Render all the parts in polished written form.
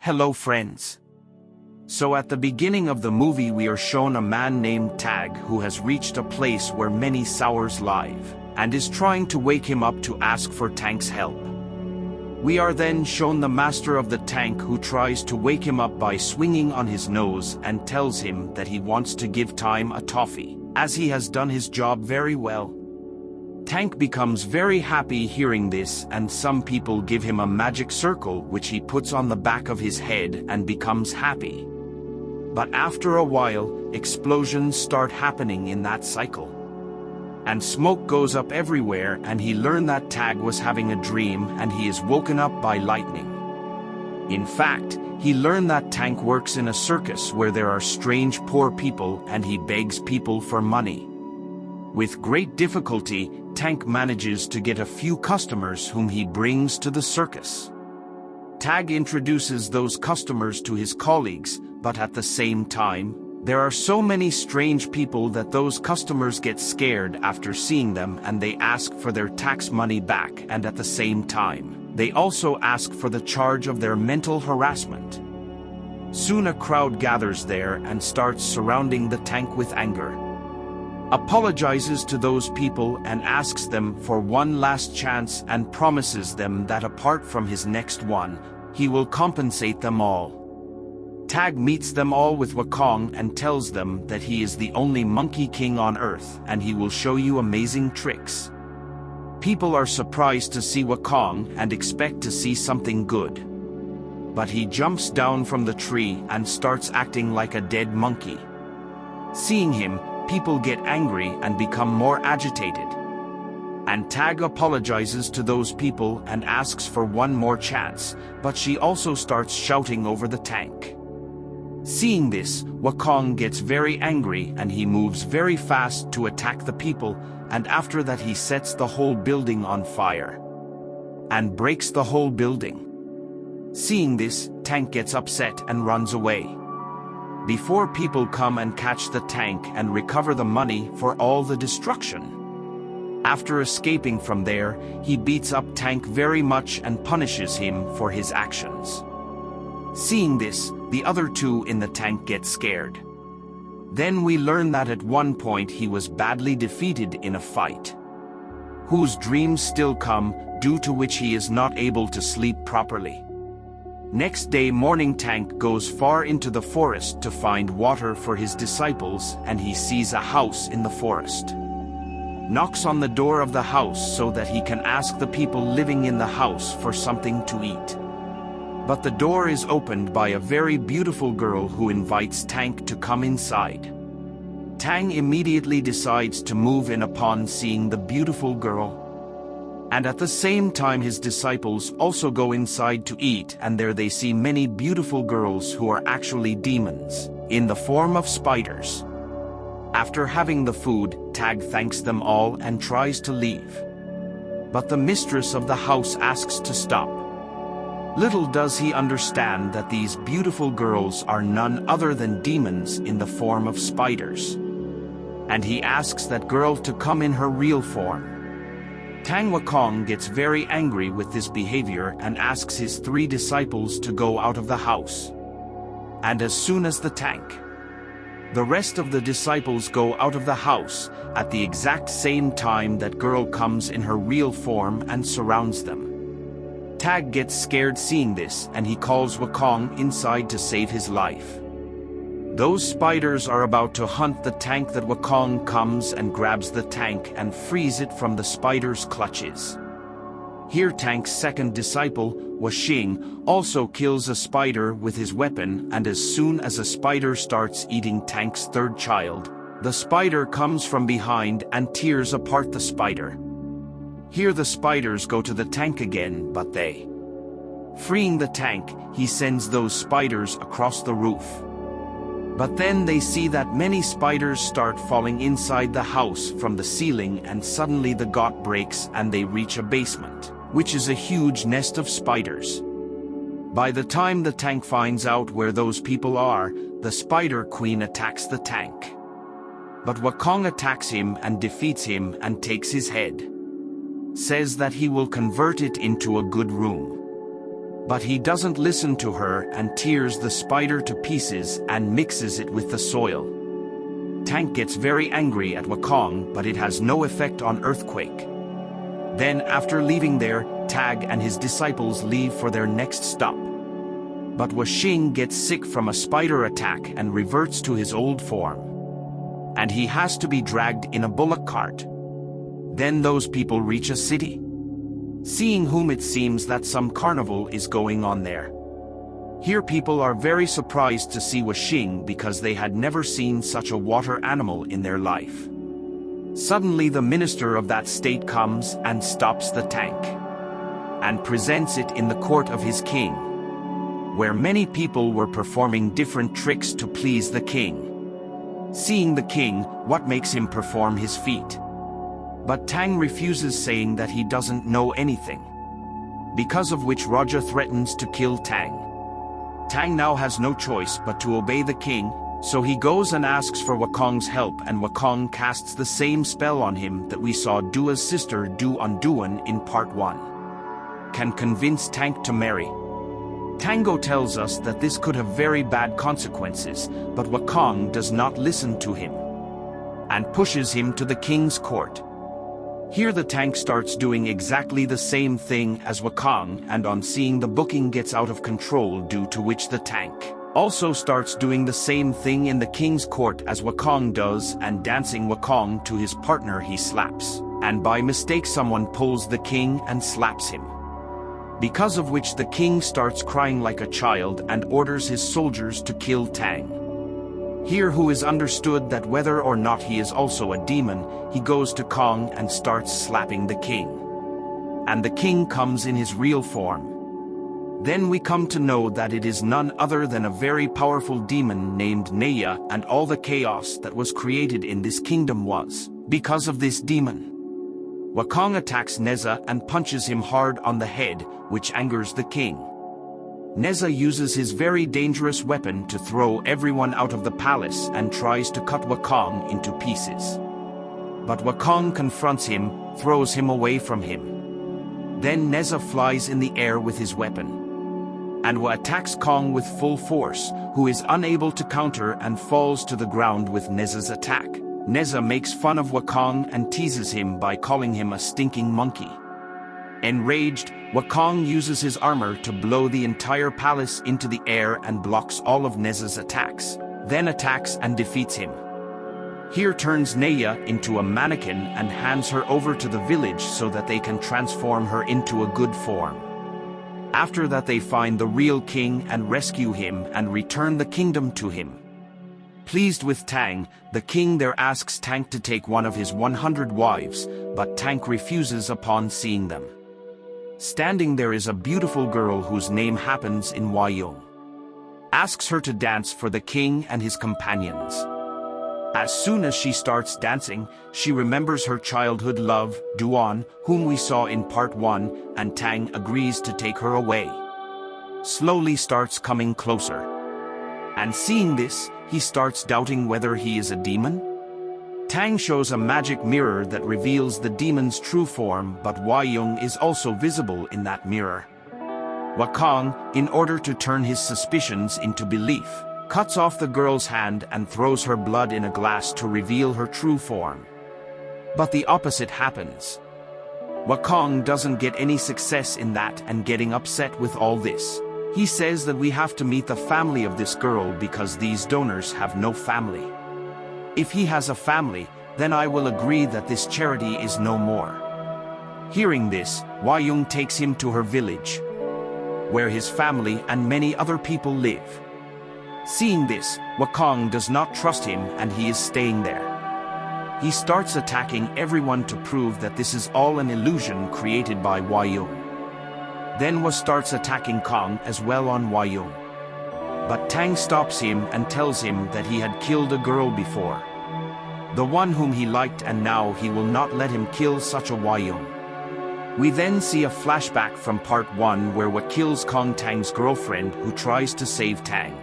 Hello friends. So at the beginning of the movie we are shown a man named Tag who has reached a place where many Sours live, and is trying to wake him up to ask for Tank's help. We are then shown the master of the tank who tries to wake him up by swinging on his nose and tells him that he wants to give Time a toffee, as he has done his job very well. Tank becomes very happy hearing this, and some people give him a magic circle which he puts on the back of his head and becomes happy. But after a while, explosions start happening in that cycle. And smoke goes up everywhere, and he learned that Tag was having a dream and he is woken up by lightning. In fact, he learned that Tank works in a circus where there are strange poor people and he begs people for money. With great difficulty, Tank manages to get a few customers whom he brings to the circus. Tag introduces those customers to his colleagues, but at the same time, there are so many strange people that those customers get scared after seeing them and they ask for their tax money back, and at the same time, they also ask for the charge of their mental harassment. Soon a crowd gathers there and starts surrounding the Tank with anger. Apologizes to those people and asks them for one last chance and promises them that apart from his next one, he will compensate them all. Tag meets them all with Wukong and tells them that he is the only monkey king on Earth and he will show you amazing tricks. People are surprised to see Wukong and expect to see something good. But he jumps down from the tree and starts acting like a dead monkey. Seeing him, people get angry and become more agitated. And Tag apologizes to those people and asks for one more chance, but she also starts shouting over the Tank. Seeing this, Wukong gets very angry and he moves very fast to attack the people, and after that he sets the whole building on fire. And breaks the whole building. Seeing this, Tank gets upset and runs away. Before people come and catch the Tank and recover the money for all the destruction. After escaping from there, he beats up Tank very much and punishes him for his actions. Seeing this, the other two in the Tank get scared. Then we learn that at one point he was badly defeated in a fight, whose dreams still come, due to which he is not able to sleep properly. Next day morning, Tank goes far into the forest to find water for his disciples, and he sees a house in the forest. Knocks on the door of the house so that he can ask the people living in the house for something to eat. But the door is opened by a very beautiful girl who invites Tank to come inside. Tang immediately decides to move in upon seeing the beautiful girl. And at the same time his disciples also go inside to eat, and there they see many beautiful girls who are actually demons, in the form of spiders. After having the food, Tag thanks them all and tries to leave. But the mistress of the house asks to stop. Little does he understand that these beautiful girls are none other than demons in the form of spiders. And he asks that girl to come in her real form. Tang Wukong gets very angry with this behavior and asks his three disciples to go out of the house. And as soon as the rest of the disciples go out of the house, at the exact same time that girl comes in her real form and surrounds them. Tag gets scared seeing this and he calls Wukong inside to save his life. Those spiders are about to hunt the Tank that Wukong comes and grabs the Tank and frees it from the spider's clutches. Here Tank's second disciple, Washing, also kills a spider with his weapon, and as soon as a spider starts eating Tank's third child, the spider comes from behind and tears apart the spider. Here the spiders go to the Tank again, but they, freeing the Tank, he sends those spiders across the roof. But then they see that many spiders start falling inside the house from the ceiling, and suddenly the gate breaks and they reach a basement, which is a huge nest of spiders. By the time the Tank finds out where those people are, the Spider Queen attacks the Tank. But Wukong attacks him and defeats him and takes his head. Says that he will convert it into a good room. But he doesn't listen to her and tears the spider to pieces and mixes it with the soil. Tank gets very angry at Wukong, but it has no effect on Earthquake. Then, after leaving there, Tag and his disciples leave for their next stop. But Wuxing gets sick from a spider attack and reverts to his old form. And he has to be dragged in a bullock cart. Then those people reach a city, seeing whom it seems that some carnival is going on there. Here people are very surprised to see Wuxing because they had never seen such a water animal in their life. Suddenly the minister of that state comes and stops the tank, and presents it in the court of his king, where many people were performing different tricks to please the king. Seeing the king, what makes him perform his feat? But Tang refuses, saying that he doesn't know anything, because of which Roger threatens to kill Tang. Tang now has no choice but to obey the king, so he goes and asks for Wukong's help, and Wukong casts the same spell on him that we saw Dua's sister do on Duan in part 1. Can convince Tank to marry. Tango tells us that this could have very bad consequences, but Wukong does not listen to him, and pushes him to the king's court. Here the tank starts doing exactly the same thing as Wukong, and on seeing the booking gets out of control, due to which the tank also starts doing the same thing in the king's court as Wukong does, and dancing Wukong to his partner he slaps, and by mistake someone pulls the king and slaps him. Because of which the king starts crying like a child and orders his soldiers to kill Tang. Here, who is understood that whether or not he is also a demon, he goes to Kong and starts slapping the king. And the king comes in his real form. Then we come to know that it is none other than a very powerful demon named Neya, and all the chaos that was created in this kingdom was because of this demon. Wukong attacks Neza and punches him hard on the head, which angers the king. Neza uses his very dangerous weapon to throw everyone out of the palace and tries to cut Wukong into pieces. But Wukong confronts him, throws him away from him. Then Neza flies in the air with his weapon, and attacks Kong with full force, who is unable to counter and falls to the ground with Neza's attack. Neza makes fun of Wukong and teases him by calling him a stinking monkey. Enraged, Wukong uses his armor to blow the entire palace into the air and blocks all of Neza's attacks, then attacks and defeats him. Here turns Neya into a mannequin and hands her over to the village so that they can transform her into a good form. After that they find the real king and rescue him and return the kingdom to him. Pleased with Tang, the king there asks Tank to take one of his 100 wives, but Tank refuses upon seeing them. Standing there is a beautiful girl whose name happens in Wayung. Asks her to dance for the king and his companions. As soon as she starts dancing, she remembers her childhood love, Duan, whom we saw in part 1, and Tang agrees to take her away. Slowly starts coming closer. And seeing this, he starts doubting whether he is a demon. Tang shows a magic mirror that reveals the demon's true form, but Wayung is also visible in that mirror. Wukong, in order to turn his suspicions into belief, cuts off the girl's hand and throws her blood in a glass to reveal her true form. But the opposite happens. Wukong doesn't get any success in that and getting upset with all this. He says that we have to meet the family of this girl because these donors have no family. If he has a family, then I will agree that this charity is no more. Hearing this, Wayung takes him to her village, where his family and many other people live. Seeing this, Wukong does not trust him and he is staying there. He starts attacking everyone to prove that this is all an illusion created by Wayung. Then starts attacking Kong as well on Wayung. But Tang stops him and tells him that he had killed a girl before, the one whom he liked, and now he will not let him kill such a Wayung. We then see a flashback from part 1 where kills Kong Tang's girlfriend who tries to save Tang.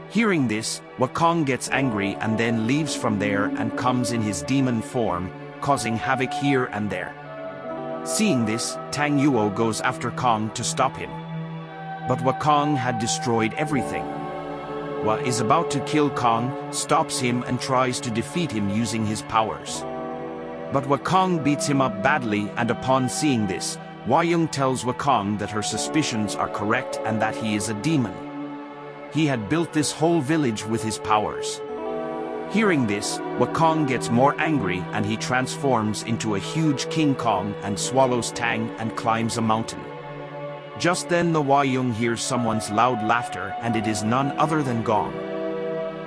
Hearing this, Wukong gets angry and then leaves from there and comes in his demon form, causing havoc here and there. Seeing this, Tang Yuo goes after Kong to stop him. But Wukong had destroyed everything. Wa is about to kill Kong, stops him and tries to defeat him using his powers. But Wukong beats him up badly, and upon seeing this, Huayong tells Wukong that her suspicions are correct and that he is a demon. He had built this whole village with his powers. Hearing this, Wukong gets more angry and he transforms into a huge King Kong and swallows Tang and climbs a mountain. Just then the Huayong hears someone's loud laughter, and it is none other than Gong,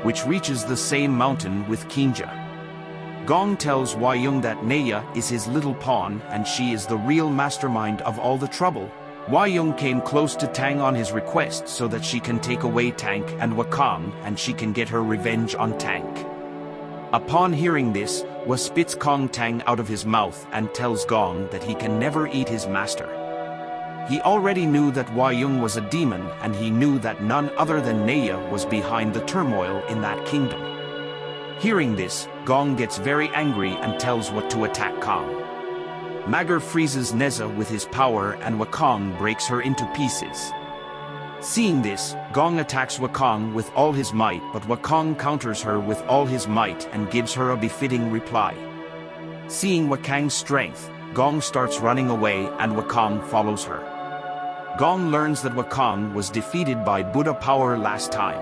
which reaches the same mountain with Kinja. Gong tells Huayong that Naya is his little pawn and she is the real mastermind of all the trouble. Huayong came close to Tang on his request so that she can take away Tank and Wukong and she can get her revenge on Tank. Upon hearing this, Wa spits Kong Tang out of his mouth and tells Gong that he can never eat his master. He already knew that Huayong was a demon, and he knew that none other than Naya was behind the turmoil in that kingdom. Hearing this, Gong gets very angry and tells Wa to attack Kong. Mager freezes Neza with his power and Wukong breaks her into pieces. Seeing this, Gong attacks Wukong with all his might, but Wukong counters her with all his might and gives her a befitting reply. Seeing Wukong's strength, Gong starts running away and Wukong follows her. Gong learns that Wukong was defeated by Buddha power last time.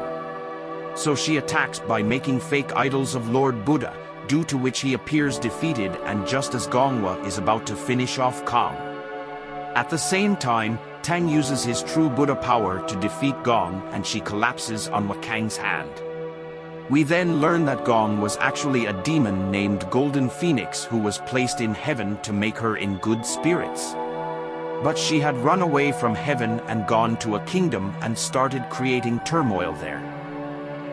So she attacks by making fake idols of Lord Buddha, due to which he appears defeated, and just as Gongwa is about to finish off Kong. At the same time, Tang uses his true Buddha power to defeat Gong and she collapses on Wukong's hand. We then learn that Gong was actually a demon named Golden Phoenix who was placed in heaven to make her in good spirits. But she had run away from heaven and gone to a kingdom and started creating turmoil there.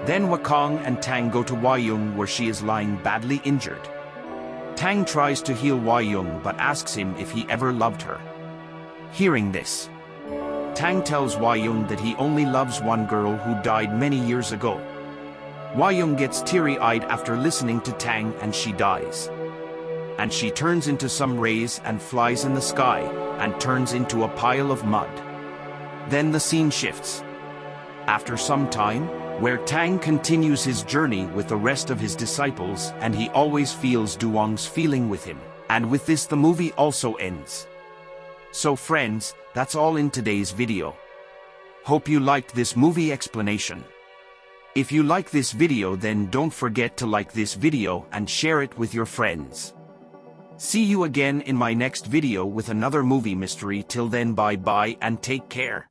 Then Wukong and Tang go to Huayong where she is lying badly injured. Tang tries to heal Huayong but asks him if he ever loved her. Hearing this, Tang tells Huayong that he only loves one girl who died many years ago. Huayong gets teary-eyed after listening to Tang and she dies. And she turns into some rays and flies in the sky, and turns into a pile of mud. Then the scene shifts. After some time, where Tang continues his journey with the rest of his disciples and he always feels Duong's feeling with him. And with this the movie also ends. So friends, that's all in today's video. Hope you liked this movie explanation. If you like this video then don't forget to like this video and share it with your friends. See you again in my next video with another movie mystery. Till then, bye bye and take care.